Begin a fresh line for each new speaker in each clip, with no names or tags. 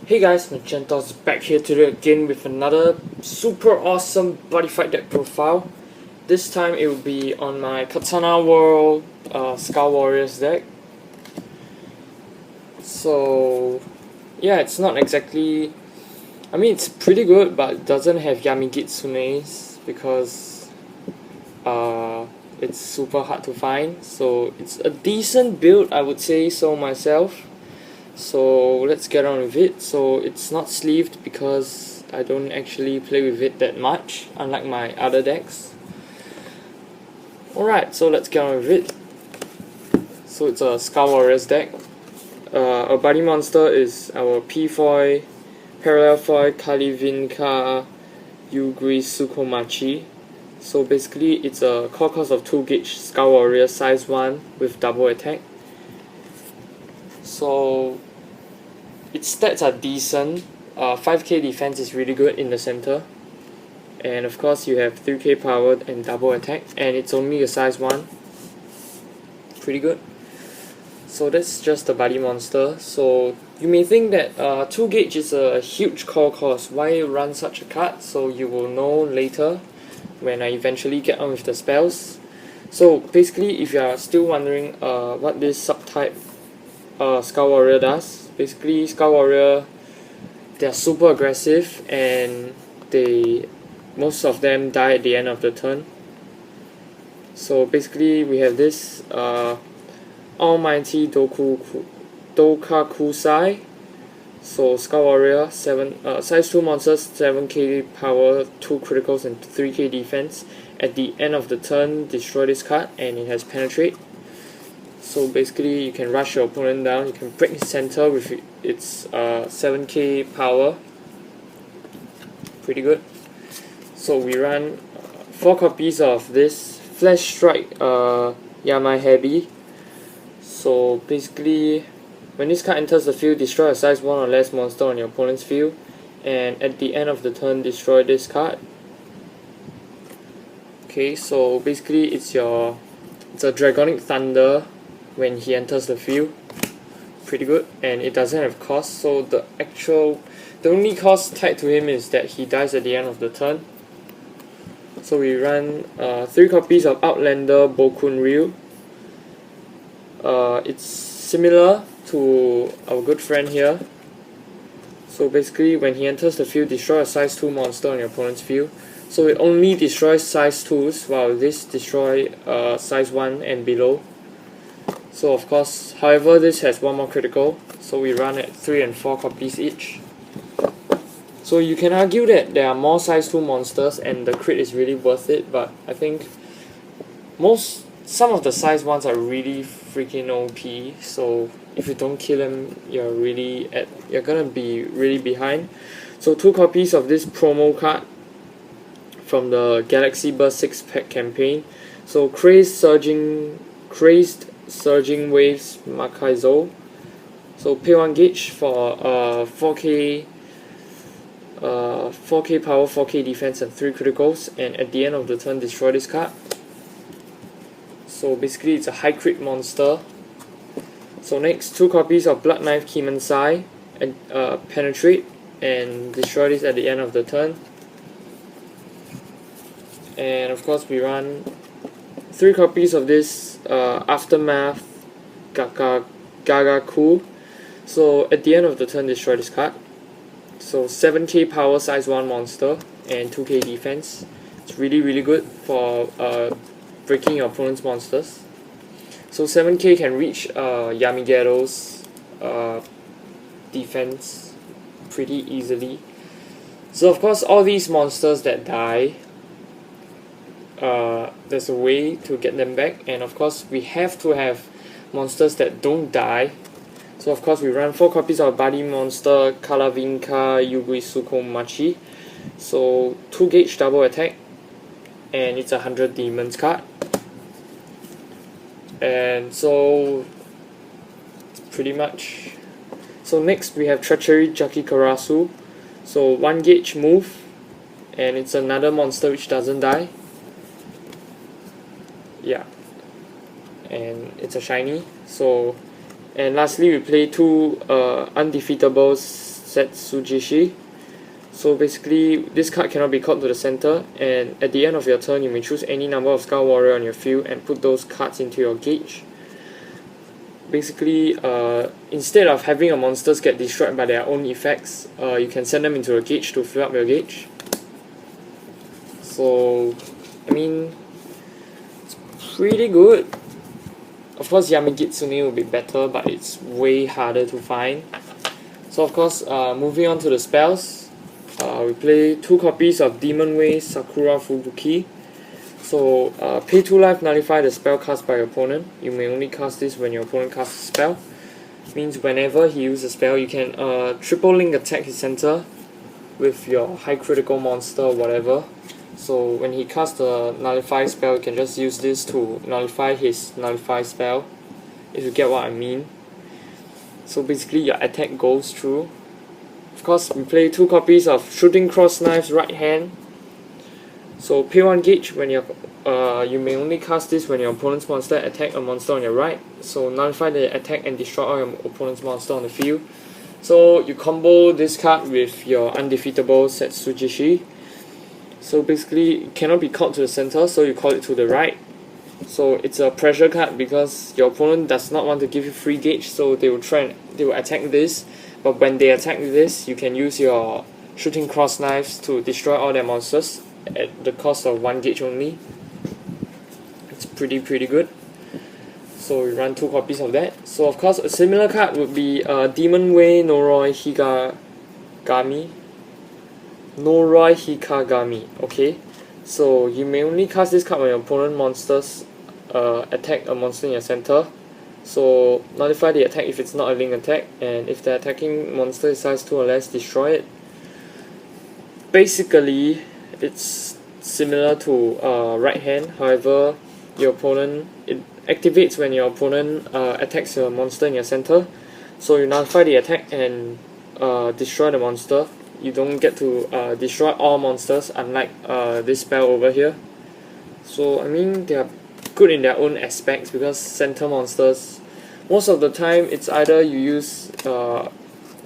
Hey guys, Magentos back here today again with another super awesome Buddyfight deck profile. This time it will be on my Katana World Skull Warriors deck. So yeah, it's not exactly... I mean, it's pretty good, but it doesn't have Yamigitsunes because it's super hard to find. So it's a decent build, I would say so myself. So let's get on with it. So it's not sleeved because I don't actually play with it that much, unlike my other decks. Alright, so let's get on with it. So it's a Skull Warriors deck. Our buddy monster is our P-Foil, Parallel Foil, Kalivinka, Yugri Sukomachi. So basically it's a core cost of 2 gauge Skull Warrior size 1 with double attack. So its stats are decent. 5k defense is really good in the center, and of course you have 3k power and double attack, and it's only a size 1. Pretty good. So that's just the buddy monster. So you may think that 2 gauge is a huge core cost. Why run such a card? So you will know later when I eventually get on with the spells. So basically, if you are still wondering what this subtype Skull Warrior does, basically Skull Warrior, they're super aggressive and most of them die at the end of the turn. So basically we have this Almighty Dokakusai. So Skull Warrior, size 2 monsters, 7k power, 2 criticals and 3k defense. At the end of the turn, destroy this card and it has penetrate. So basically you can rush your opponent down, you can break his center with its 7k power. Pretty good. So we run 4 copies of this Flash Strike Yamai Heavy. So basically when this card enters the field, destroy a size 1 or less monster on your opponent's field, and at the end of the turn destroy this card. Okay, so basically it's a Dragonic Thunder when he enters the field. Pretty good, and it doesn't have cost, so the only cost tied to him is that he dies at the end of the turn. So we run 3 copies of Outlander Bokun Ryu. It's similar to our good friend here. So basically when he enters the field, destroy a size 2 monster on your opponent's field. So it only destroys size 2s, while this destroy size 1 and below. So of course, however, this has 1 more critical, so we run at 3 and 4 copies each. So you can argue that there are more size 2 monsters and the crit is really worth it, but I think some of the size 1s are really freaking OP, so if you don't kill them, you're gonna be really behind. So 2 copies of this promo card from the Galaxy Burst 6-pack campaign. So Crazed Surging Waves Makaizo. So pay 1 gauge for 4k power, 4k defense and 3 criticals, and at the end of the turn destroy this card. So basically it's a high crit monster. So next, 2 copies of Blood Knife Kimensai and penetrate and destroy this at the end of the turn. And of course we run 3 copies of this Aftermath Gagaku. So at the end of the turn destroy this card. So 7k power, size 1 monster and 2k defense. It's really good for breaking your opponent's monsters. So 7k can reach Yamigeto's defense pretty easily. So of course all these monsters that die, there's a way to get them back, and of course we have to have monsters that don't die. So of course we run 4 copies of Buddy Monster Kalavinka Yugui Sukomachi. So 2 gauge double attack, and it's a 100 demons card. And so pretty much. So next we have Treachery Jakikarasu. So 1 gauge move, and it's another monster which doesn't die. Yeah, and it's a shiny. So, and lastly we play 2 undefeatables Setsujishi. So basically, this card cannot be called to the center, and at the end of your turn, you may choose any number of Scout Warrior on your field and put those cards into your gauge. Basically, instead of having your monsters get destroyed by their own effects, you can send them into a gauge to fill up your gauge. So, I mean, it's pretty good. Of course, Yamagitsune will be better, but it's way harder to find. So of course, moving on to the spells, we play 2 copies of Demon Way Sakura Fubuki. So pay 2 life, nullify the spell cast by your opponent. You may only cast this when your opponent casts a spell. Means whenever he uses a spell, you can triple link attack his center with your high critical monster or whatever. So when he casts the nullify spell, you can just use this to nullify his nullify spell, if you get what I mean. So basically your attack goes through. Of course, we play 2 copies of Shooting Cross Knives Right Hand. So pay 1 gauge when you may only cast this when your opponent's monster attack a monster on your right. So nullify the attack and destroy all your opponent's monster on the field. So you combo this card with your undefeatable Setsujishi. So basically, it cannot be called to the center, so you call it to the right. So it's a pressure card because your opponent does not want to give you free gauge, so they will attack this. But when they attack this, you can use your Shooting Cross Knives to destroy all their monsters at the cost of 1 gauge only. It's pretty good. So we run 2 copies of that. So of course, a similar card would be Demon Way Noroi Hikagami. Okay, so you may only cast this card when your opponent monsters attack a monster in your center. So nullify the attack if it's not a link attack, and if the attacking monster is size 2 or less, destroy it. Basically, it's similar to right hand. However, your opponent, it activates when your opponent attacks a monster in your center. So you nullify the attack and destroy the monster. You don't get to destroy all monsters, unlike this spell over here. So I mean, they are good in their own aspects because center monsters, most of the time it's either you use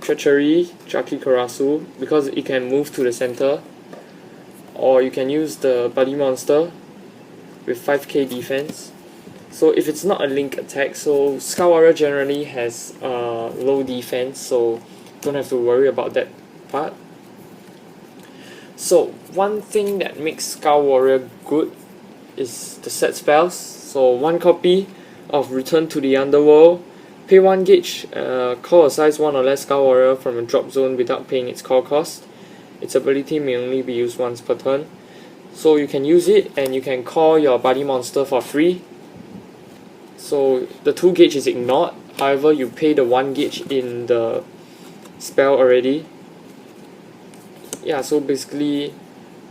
Treachery, Jaki Karasu, because it can move to the center, or you can use the Buddy monster with 5k defense. So if it's not a link attack, so Scout Warrior generally has low defense, so don't have to worry about that part. So one thing that makes Scout Warrior good is the set spells. So 1 copy of Return to the Underworld, pay 1 gauge, call a size 1 or less Scout Warrior from a drop zone without paying its call cost. Its ability may only be used once per turn. So you can use it and you can call your Buddy monster for free. So the 2 gauge is ignored, however you pay the 1 gauge in the spell already. Yeah, so basically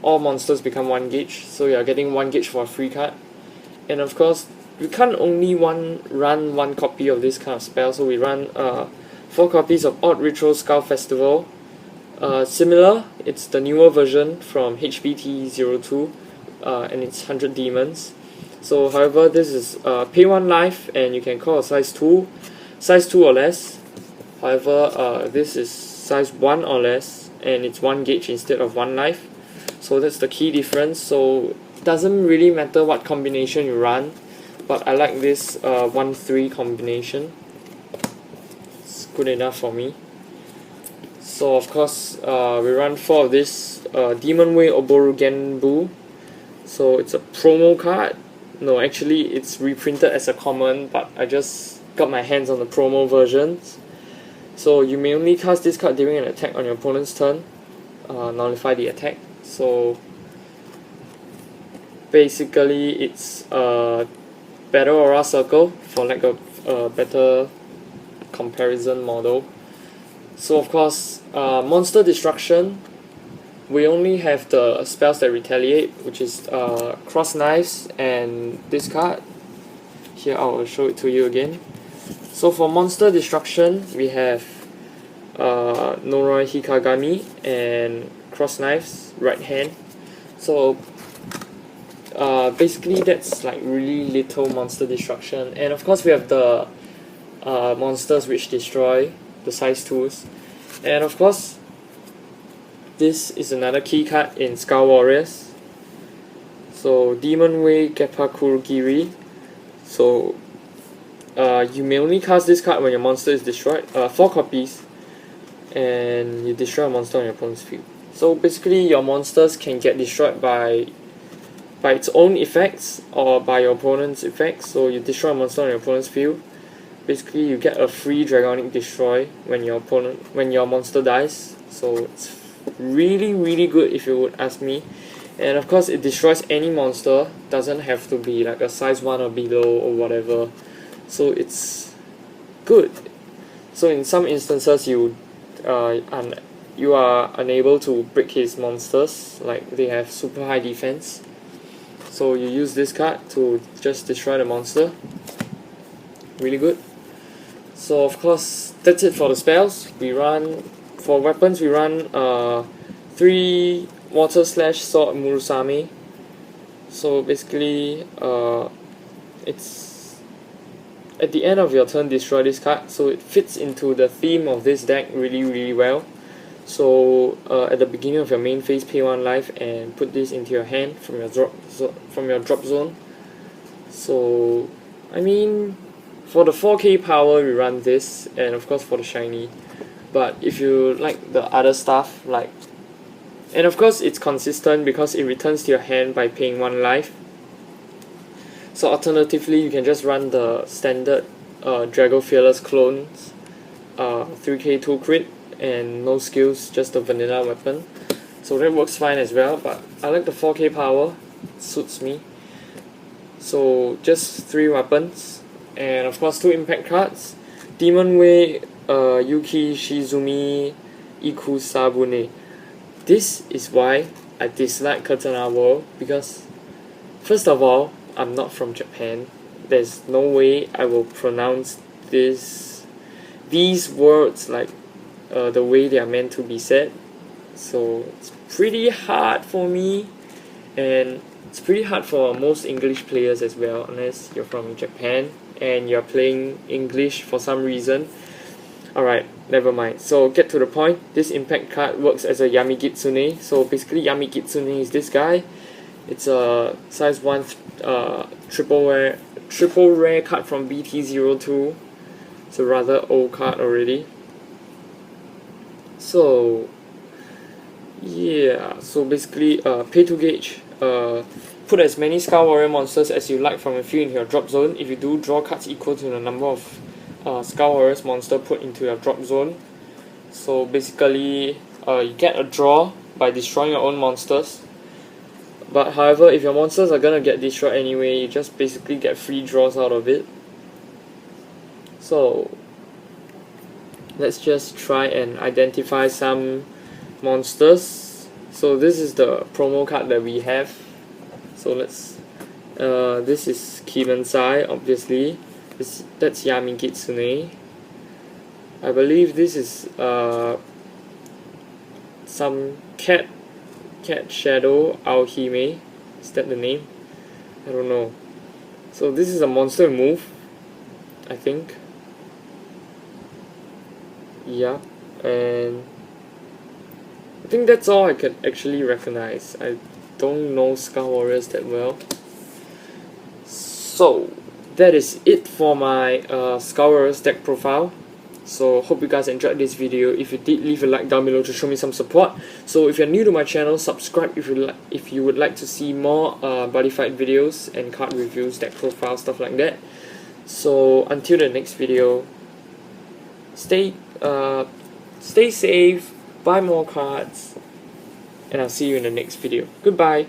all monsters become 1 gauge, so you are getting 1 gauge for a free card. And of course, we can't only run 1 copy of this kind of spell, so we run 4 copies of Odd Ritual Skull Festival. Similar, it's the newer version from HBT02, and it's 100 demons. So however, this is pay 1 life and you can call a size 2 or less. However, this is size 1 or less and it's 1 gauge instead of 1 life. So that's the key difference. So it doesn't really matter what combination you run, but I like this 1-3 combination. It's good enough for me. So of course, we run 4 of this Demon Way Oboru Genbu. So it's a promo card. No, actually it's reprinted as a common, but I just got my hands on the promo versions. So you may only cast this card during an attack on your opponent's turn, nullify the attack. So basically it's a Battle Aura Circle, for lack of a better comparison model. So of course, Monster Destruction, we only have the spells that retaliate, which is Cross Knives and this card. Here I will show it to you again. So for Monster Destruction, we have Noroi Hikagami and Cross Knives, right hand. So basically that's like really little Monster Destruction. And of course we have the monsters which destroy, the size 2s. And of course, this is another key card in Skull Warriors. So Demon Way Geppakurgiri. So you may only cast this card when your monster is destroyed. 4 copies, and you destroy a monster on your opponent's field. So basically, your monsters can get destroyed by its own effects or by your opponent's effects. So you destroy a monster on your opponent's field. Basically, you get a free Dragonic Destroy when your monster dies. So it's really good if you would ask me. And of course, it destroys any monster. Doesn't have to be like a size 1 or below or whatever. So it's good. So in some instances, you are unable to break his monsters, like they have super high defense. So you use this card to just destroy the monster. Really good. So of course, that's it for the spells. For weapons, we run 3 Water Slash Sword Murusame. So basically, it's at the end of your turn, destroy this card. So it fits into the theme of this deck really well. So at the beginning of your main phase, pay 1 life and put this into your hand from your drop zone. So I mean, for the 4k power, we run this, and of course for the shiny. But if you like the other stuff, and of course it's consistent because it returns to your hand by paying 1 life. So alternatively, you can just run the standard Drago Fearless clones, 3k 2 crit and no skills, just a vanilla weapon. So that works fine as well, but I like the 4k power, it suits me. So just 3 weapons, and of course 2 impact cards. Demon Way Yuki Shizumi Ikusabune. This is why I dislike Katana World, because first of all, I'm not from Japan. There's no way I will pronounce these words like the way they are meant to be said. So it's pretty hard for me, and it's pretty hard for most English players as well, unless you're from Japan and you're playing English for some reason. Alright, never mind. So get to the point. This impact card works as a Yamigitsune. So basically Yamigitsune is this guy. It's a size 1 triple rare card from BT02. It's a rather old card already. So yeah, so basically pay to gauge. Put as many Skull Warrior monsters as you like from your field into your drop zone. If you do, draw cards equal to the number of Skull Warriors monster put into your drop zone. So basically, you get a draw by destroying your own monsters. But however, if your monsters are gonna get destroyed anyway, you just basically get free draws out of it. So let's just try and identify some monsters. So this is the promo card that we have. So let's this is Kimensai, obviously. That's Yamigitsune. I believe this is some cat shadow Aohime. Is that the name? I don't know. So this is a monster move, I think. Yeah, and I think that's all I can actually recognize. I don't know Skull Warriors that well. So that is it for my Skull Warriors deck profile. So hope you guys enjoyed this video. If you did, leave a like down below to show me some support. So if you're new to my channel, subscribe if you would like to see more Buddyfight videos and card reviews, deck profile, stuff like that. So until the next video, stay safe, buy more cards, and I'll see you in the next video. Goodbye.